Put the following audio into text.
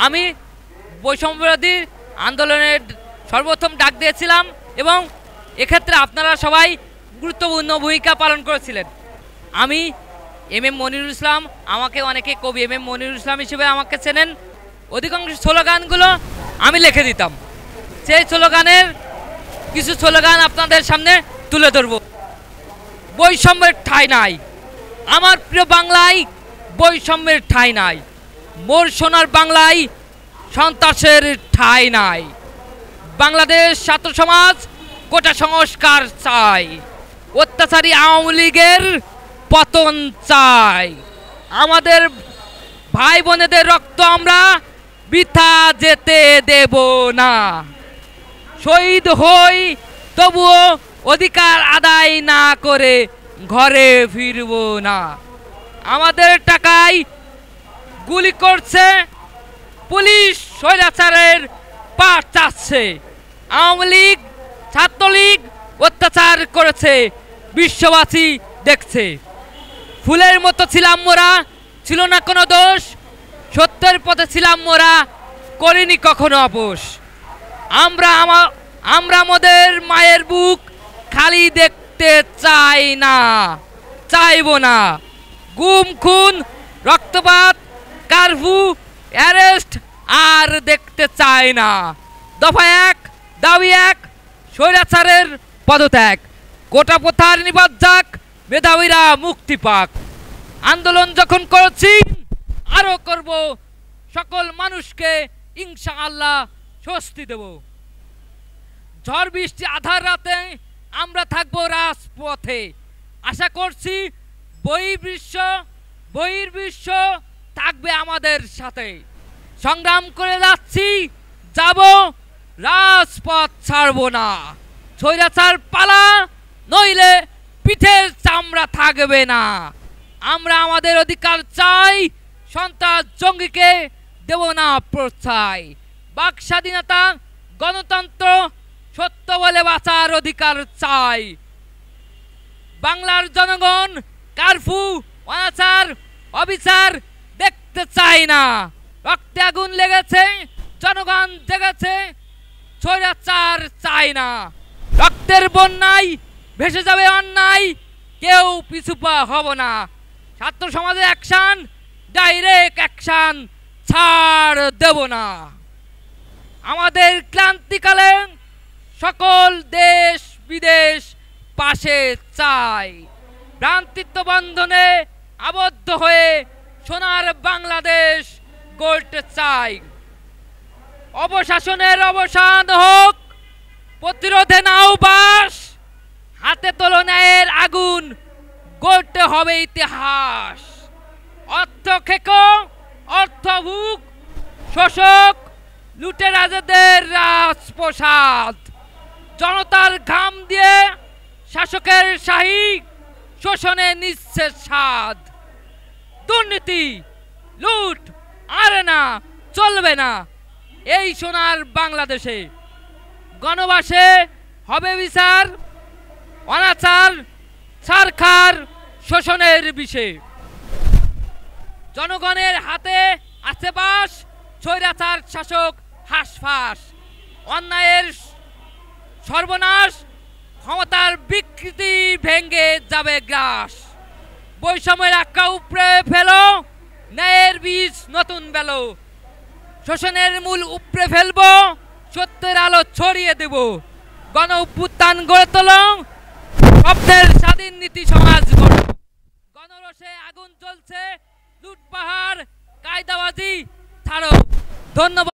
আমি বৈষম্যবিরোধী আন্দোলনের সর্বপ্রথম ডাক দিয়েছিলাম এবং এক্ষেত্রে আপনারা সবাই গুরুত্বপূর্ণ ভূমিকা পালন করেছিলেন। আমি এম মনিরুল ইসলাম, আমাকে অনেকে কবি এম মনিরুল ইসলাম হিসেবে আমাকে চেনেন। অধিকাংশ স্লোগানগুলো আমি লিখে দিতাম। সেই স্লোগানের কিছু স্লোগান আপনাদের সামনে তুলে ধরব। বৈষম্যের ঠাঁই নাই, আমার প্রিয় বাংলায় বৈষম্যের ঠাঁই নাই, মোর সোনার বাংলায় সন্ত্রাসের ঠাঁই নাই। বাংলাদেশ ছাত্র সমাজ কোটা সংস্কার চাই, অত্যাচারী আওয়ামী লীগের পতন চাই। আমাদের ভাই বোনেদের রক্ত আমরা বৃথা যেতে দেব না। শহীদ হই তবুও অধিকার আদায় না করে ঘরে ফিরব না। আমাদের টাকায় গুলি করছে পুলিশ, স্বৈরাচারের পা চাচ্ছে। আওয়ামী লীগ ছাত্রলীগ অত্যাচার করেছে, বিশ্ববাসী দেখছে। ফুলের মতো ছিলাম মোরা, ছিল না কোনো দোষ, সত্যের পথে ছিলাম মোরা, করিনি কখনো আপোষ। আমরা আমাদের মায়ের বুক খালি দেখতে চাই না, চাইব না। গুম খুন রক্তপাত কারফিউ অ্যারেস্ট আর দেখতে চাই না। দফা এক, দাবি এক, স্বৈরাচারের পদত্যাগ। কোটা প্রথার নিবাদ যাক, মেধাবীরা মুক্তি পাক। আন্দোলন যখন করেছি আরো করব, সকল মানুষকে ইনশাআল্লাহ স্বস্তি দেব। ঝড় বৃষ্টি আধার রাতে আমরা থাকবো রাজপথে। আশা করছি বহির্বিশ্ব থাকবে আমাদের সাথে। সংগ্রাম করে যাচ্ছি, যাব, রাজপথ ছাড়ব না। স্বৈরাচার পালা, নইলে পিঠের চামড়া থাকবে না। আমরা আমাদের অধিকার চাই, সন্ত্রাস জঙ্গিকে দেব না প্রশ্রয়। বাক স্বাধীনতা, গণতন্ত্র, সত্য বলে বাঁচার অধিকার চাই। বাংলার জনগণ কারফিউ অনাচার অবিচার দেখতে চাই না। রক্তে আগুন লেগেছে, জনগণ জেগেছে, স্বৈরাচার চাই না। রক্তের বন্যায় ভেসে যাবে অন্যায়, কেউ পিছুপা হব না। ছাত্র সমাজের অ্যাকশন, ডাইরেক্ট অ্যাকশন, ছাড় দেব না। আমাদের ক্লান্তিকালে সকল দেশ বিদেশ পাশে চাই। ভ্রাতৃত্ব বন্ধনে আবদ্ধ হয়ে সোনার বাংলাদেশ গড়তে চাই। অবশাসনের অবসান হোক, প্রতিরোধে নাও বাস। হাতে তোলো ন্যায়ের আগুন, গড়তে হবে ইতিহাস। অর্থ খেকো, অর্থ ভুক, শোষক লুটেরাজদের রাজপ্রসাদ। জনতার ঘাম দিয়ে শাসকের শাহী, শোষণে নিচ্ছে স্বাদ। দুর্নীতি লুট আর না, চলবে না এই সোনার বাংলাদেশে। গণবাসে হবে বিচার, অনাচার সরকার শোষণের বিষে। জনগণের হাতে আছে বাস, স্বৈরাচার শাসক হাসফাস। অন্যায়ের সর্বনাশ, ক্ষমতার বিকৃতি ভেঙ্গে যাবে গ্রাস। বৈষম্যের আক্কা উপড়ে ফেলো, ন্যায়ের বীজ নতুন বেলো। শোষণের মূল উপড়ে ফেলবো, সত্যের আলো ছড়িয়ে দেব। গণ অভ্যুত্থান গড়ে তোলো, শব্দের স্বাধীন নীতি সমাজ গড়ো। গণরোষে আগুন জ্বলছে, লুট পাহাড় কায়দাবাজি ছাড়ো। ধন্যবাদ।